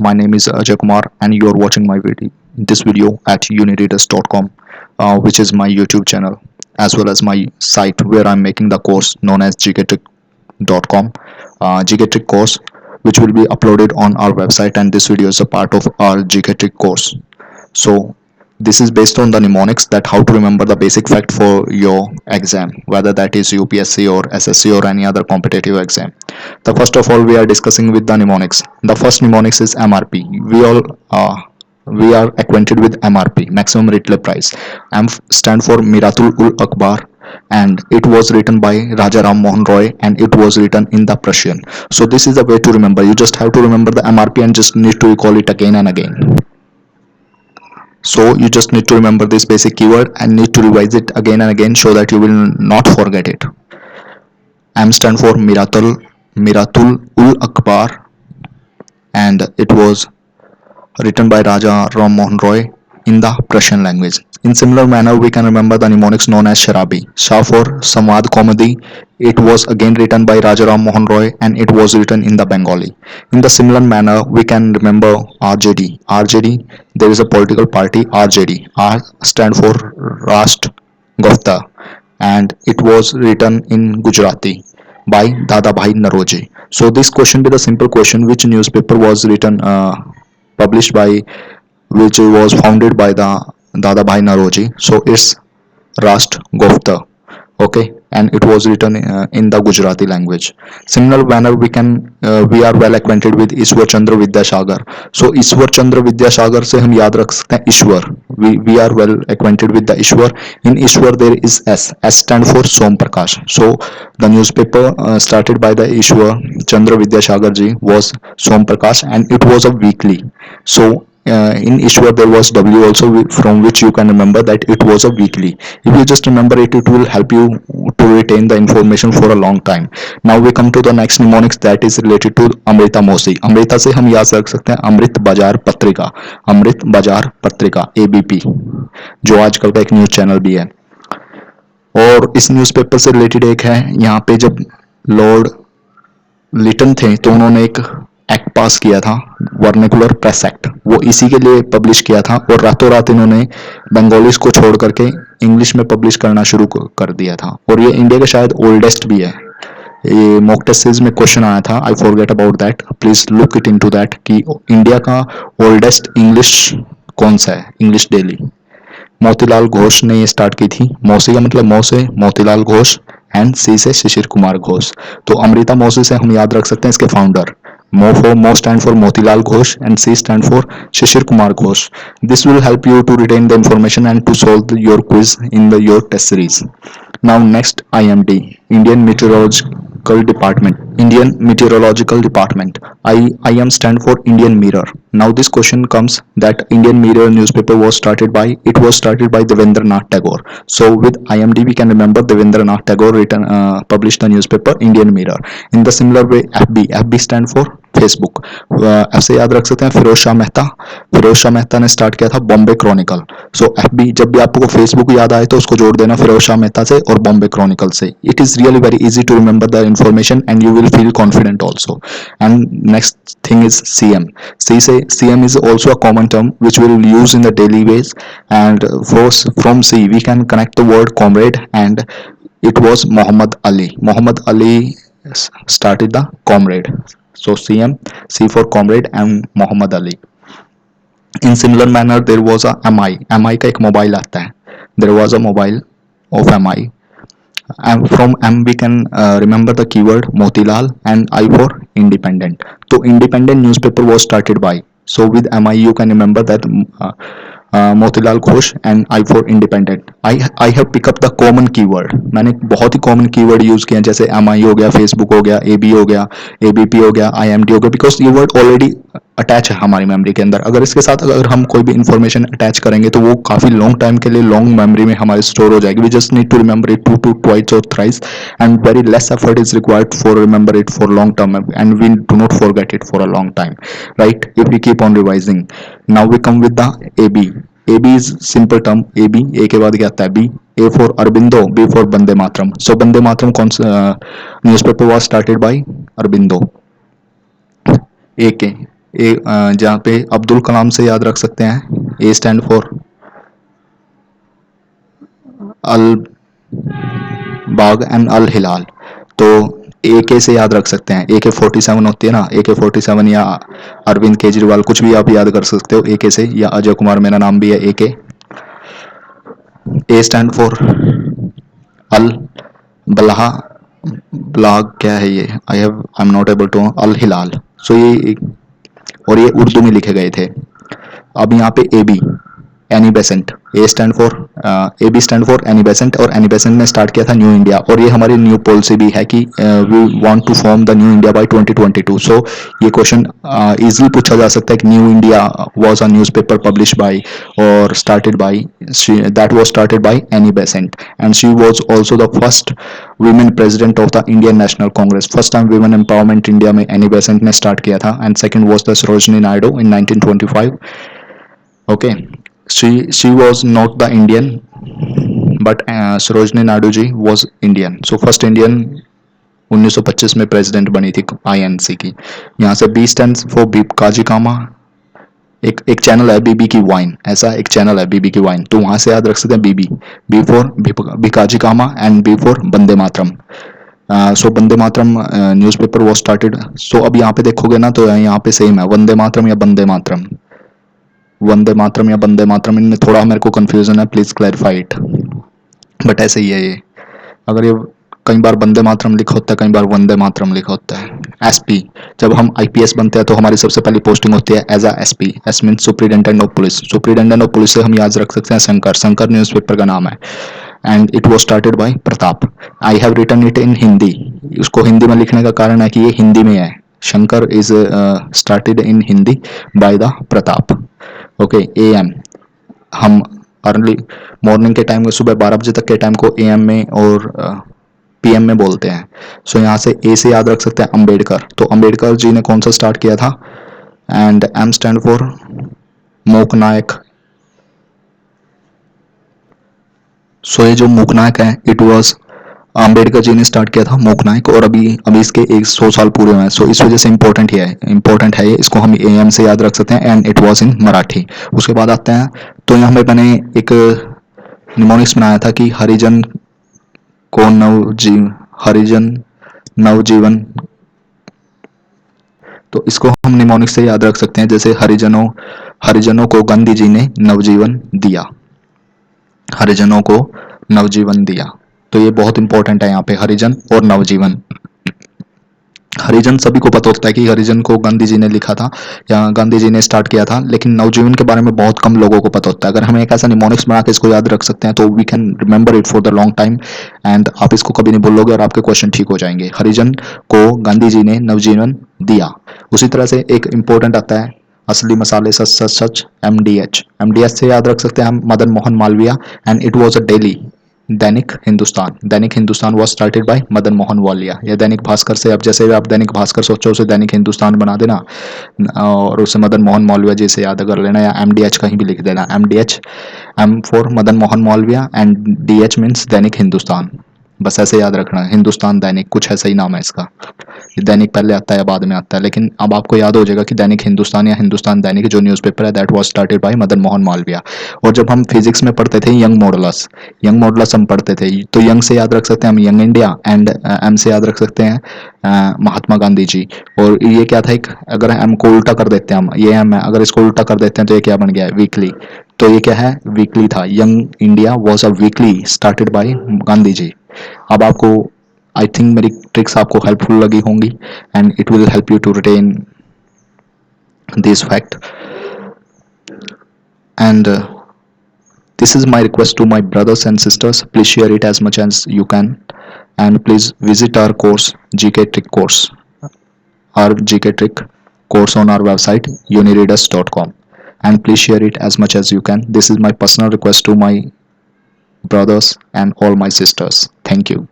My name is Ajay Kumar, and you are watching my video. This video at unireaders.com, which is my YouTube channel, as well as my site where I'm making the course known as gktrick.com, gktrick course, which will be uploaded on our website. And this video is a part of our gktrick course. So this is based on the mnemonics, that how to remember the basic fact for your exam, whether that is UPSC or SSC or any other competitive exam. The first of all, we are discussing with the mnemonics. The first mnemonics is MRP. We are acquainted with MRP, maximum retail price. M stand for Miratul ul Akbar, and it was written by Raja Ram Mohan Roy, and it was written in the Prussian. So this is the way to remember. You just have to remember the MRP and just need to recall it again and again. So you just need to remember this basic keyword and need to revise it again and again so that you will not forget it. M stand for Miratul ul Akbar, and it was written by Raja Ram Mohan Roy in the Prussian language. In similar manner, we can remember the mnemonics known as Sharabi. Shah for Samad Comedy. It was again written by Raja Ram Mohan Roy, and it was written in the Bengali. In the similar manner, we can remember RJD. RJD, there is a political party RJD. R stand for Rashtra Gofta, and it was written in Gujarati by Dadabhai Naroji. So this question be the simple question: which newspaper was written, published by, which was founded by the Dadabhai Naroji? So it's Rashtra Gofta. Okay, and it was written in the Gujarati language. Similar manner, we are well acquainted with Ishwar Chandra Vidyasagar. So Ishwar Chandra Vidyasagar से हम याद रख सकते हैं ईश्वर. We are well acquainted with the Ishwar. In Ishwar there is S stand for Som Prakash. So the newspaper started by the Ishwar Chandra Vidyasagar ji was Som Prakash, and it was a weekly. So in Ishwar there was W also, from which you can remember that it was a weekly. If you just remember it, it will help you to retain the information for a long time. Now we come to the next mnemonics, that is related to Amrita Mosi. Amrita से हम याद रख सकते हैं अमृत बाजार पत्रिका. अमृत बाजार पत्रिका ABP, जो आजकल का एक न्यूज चैनल भी है. और इस न्यूज़पेपर से रिलेटेड एक है, यहाँ पे जब लॉर्ड लिटन थे तो उन्होंने एक एक्ट पास किया था, वर्नेकुलर प्रेस एक्ट. वो इसी के लिए पब्लिश किया था, और रातों रात इन्होंने बंगालीज को छोड़ करके इंग्लिश में पब्लिश करना शुरू कर दिया था. और ये इंडिया का शायद ओल्डेस्ट भी है. ये मॉक टेस्ट में क्वेश्चन आया था, I forget about that, please look it into that, कि इंडिया का ओल्डेस्ट इंग्लिश कौन सा है, इंग्लिश डेली. मोतीलाल घोष ने ये स्टार्ट की थी. मौसी का मतलब मौ से मोतीलाल घोष, एंड सी से शिशिर कुमार घोष. तो अमृता मौसी से हम याद रख सकते हैं इसके founder. Mo stand for Motilal Ghosh, and C stand for Shishir Kumar Ghosh. This will help you to retain the information and to solve your quiz in your test series. Now next, IMD, Indian Meteorological Department. Indian Meteorological Department. IM stand for Indian Mirror. Now this question comes that Indian Mirror newspaper was started by Devendranath Tagore. So with IMD we can remember Devendranath Tagore published the newspaper Indian Mirror. In the similar way, FB stand for Facebook. ऐसे याद रख सकते हैं फिरोज शाह मेहता ने start किया था Bombay Chronicle. सो FB, जब भी आपको फेसबुक याद आए तो उसको जोड़ देना फिरोज शाह मेहता से और बॉम्बे क्रॉनिकल से. It is really very easy to remember the information, and you will feel confident also. And next thing is CM. CM is also a common term which we will use in the daily ways, and from C we can connect the word comrade, and it was Muhammad Ali started the comrade. So CM, C for comrade, and Muhammad Ali. In similar manner, there was a MI का एक mobile आता है. There was a mobile of MI. And from M we can remember the keyword Motilal, and I for independent. So independent newspaper was started by. So with MI you can remember that Motilal Ghosh, and I for independent. I have pick up the common keyword. मैंने बहुत ही common keyword use किए हैं, जैसे MI हो गया, Facebook हो गया, AB हो गया, ABP हो गया, IMD हो गया, बिकॉज ये वर्ड ऑलरेडी अटैच है हमारी मेमोरी के अंदर. अगर इसके साथ अगर हम कोई भी इंफॉर्मेशन अटैच करेंगे तो वो काफी लॉन्ग टाइम के लिए लॉन्ग मेमोरी में हमारे स्टोर हो जाएगी. We just need to remember it to twice और thrice, and very less effort is required for remember it for long term, and we do not forget it for a long time, right, if we keep on revising. Now we come with the AB. AB is simple term. AB, A के बाद क्या आता है B. A for Arbindo, B for Bande Matram. So Bande Matram newspaper was started by Arbindo. AK. जहाँ पे अब्दुल कलाम से याद रख सकते हैं, A stand for Al Bagh and Al Hilal. तो ए के से याद रख सकते हैं, AK-47 होती है ना, AK-47, या अरविंद केजरीवाल, कुछ भी आप याद कर सकते हो ए के से, या अजय कुमार, मेरा नाम भी है AK। A stand for Al Balagh, ब्लाग क्या है ये, I am not able to, Al Hilal. So ये, और ये उर्दू में लिखे गए थे। अब यहाँ पे A B, Annie Besant, A stand for A B stand for Annie Besant, और एनी बेसेंट ने स्टार्ट किया था न्यू इंडिया, और ये हमारी न्यू पॉलिसी भी है कि we want to form the new India by 2022। So ये क्वेश्चन इजीली पूछा जा सकता है कि new India was a newspaper publish by और started by, that was started by Annie Besant, and she was also the first women president of the Indian National Congress. First time women empowerment India में Annie Besant ने start किया था, and second was the Sarojini Naidu in 1925। Okay, she was not the Indian, but Sarojini Naidu ji was Indian. So first Indian 1925 में president बनी थी INC की। यहाँ से बी स्टैंड फॉर काजी कामा, एक एक चैनल है बीबी की वाइन, ऐसा एक चैनल है बीबी की वाइन, तो वहाँ से याद रख सकते हैं B B, B for Bhikaji Cama, and B for Bande Mataram. So Bande Mataram newspaper was started. So अब यहाँ पे देखोगे ना, तो यहाँ पे सेम है, वंदे मातरम या बंदे मातरम, वंदे मातरम या बंदे मातरम, इनमें थोड़ा मेरे को कंफ्यूजन है, प्लीज क्लैरिफाई इट। बट ऐसे ही है ये, अगर ये कई बार बंदे मातरम लिखा होता है, कई बार वंदे मातरम लिखा होता है। एसपी, जब हम IPS बनते हैं तो हमारी सबसे पहली पोस्टिंग होती है as a SP, S mean superintendent of police. Superintendent of police से हम याद रख सकते हैं शंकर, शंकर न्यूज़पेपर का नाम है, and it was started by Pratap. I have written it in Hindi, उसको हिंदी में लिखने का कारण है कि ये हिंदी में है। Shankar is started in Hindi by the Pratap. Okay, AM, हम अर्ली मॉर्निंग के टाइम में, सुबह 12 बजे तक के टाइम को AM में और PM में बोलते हैं। सो यहाँ से ए से याद रख सकते हैं अंबेडकर, तो अंबेडकर जी ने कौन सा स्टार्ट किया था, एंड M स्टैंड फॉर मूक नायक। सो ये जो मूक नायक है, इट वाज अंबेडकर जी ने स्टार्ट किया था मूक नायक, और अभी अभी इसके 100 साल पूरे हुए हैं। सो इस वजह से इंपॉर्टेंट है ये, इसको हम AM से याद रख सकते हैं, and it was in Marathi. उसके बाद आते हैं, तो यहाँ पे मैंने एक निमोनिक्स बनाया था कि हरिजन को हरिजन नवजीवन, तो इसको हम निमोनिक्स से याद रख सकते हैं, जैसे हरिजनों हरिजनों को गांधी जी ने नवजीवन दिया, हरिजनों को नवजीवन दिया। तो ये बहुत इंपॉर्टेंट है यहाँ पे, हरिजन और नवजीवन। हरिजन सभी को पता होता है कि हरिजन को गांधी जी ने लिखा था या गांधी जी ने स्टार्ट किया था, लेकिन नवजीवन के बारे में बहुत कम लोगों को पता होता है। अगर हम एक ऐसा निमोनिक्स बना के इसको याद रख सकते हैं तो we can remember it for the long time, and आप इसको कभी नहीं भूलोगे और आपके क्वेश्चन ठीक हो जाएंगे। हरिजन को गांधी जी ने नवजीवन दिया। उसी तरह से एक इंपॉर्टेंट आता है, असली मसाले सच सच सच, MDH से याद रख सकते हैं हम Madan Mohan Malviya, and it was a daily Dainik Hindustan was started by Madan Mohan Walia, या दैनिक भास्कर से, अब जैसे आप दैनिक भास्कर सोचो उसे दैनिक हिंदुस्तान बना देना, और उसे मदन मोहन मालवीय जी से याद कर लेना, या MDH कहीं भी लिख देना, MDH, M for Madan Mohan Malviya, and DH means दैनिक हिंदुस्तान। बस ऐसे याद रखना, हिंदुस्तान दैनिक, कुछ ऐसा ही नाम है इसका, दैनिक पहले आता है या बाद में आता है, लेकिन अब आपको याद हो जाएगा कि दैनिक हिंदुस्तान या हिंदुस्तान दैनिक जो न्यूज़पेपर है, that was started by Madan Mohan Malviya. और जब हम फिजिक्स में पढ़ते थे यंग मॉडल्स हम पढ़ते थे, तो यंग से याद रख सकते हैं हम यंग इंडिया, एंड M से याद रख सकते हैं महात्मा गांधी जी। और ये क्या था, एक अगर M को उल्टा कर देते हैं हम, ये M है, अगर इसको उल्टा कर देते हैं तो ये क्या बन गया है, वीकली। तो ये क्या है, वीकली था, Young India was a weekly started by Gandhi ji. अब आपको, आई थिंक मेरी ट्रिक्स आपको हेल्पफुल लगी होंगी, and it will help you to retain this fact, and this is my request to my brothers and sisters. Please share it as much as you can, and please visit our course, GK Trick course, our GK Trick course on our website unireaders.com, and please share it as much as you can. This is my personal request to my brothers and all my sisters. Thank you.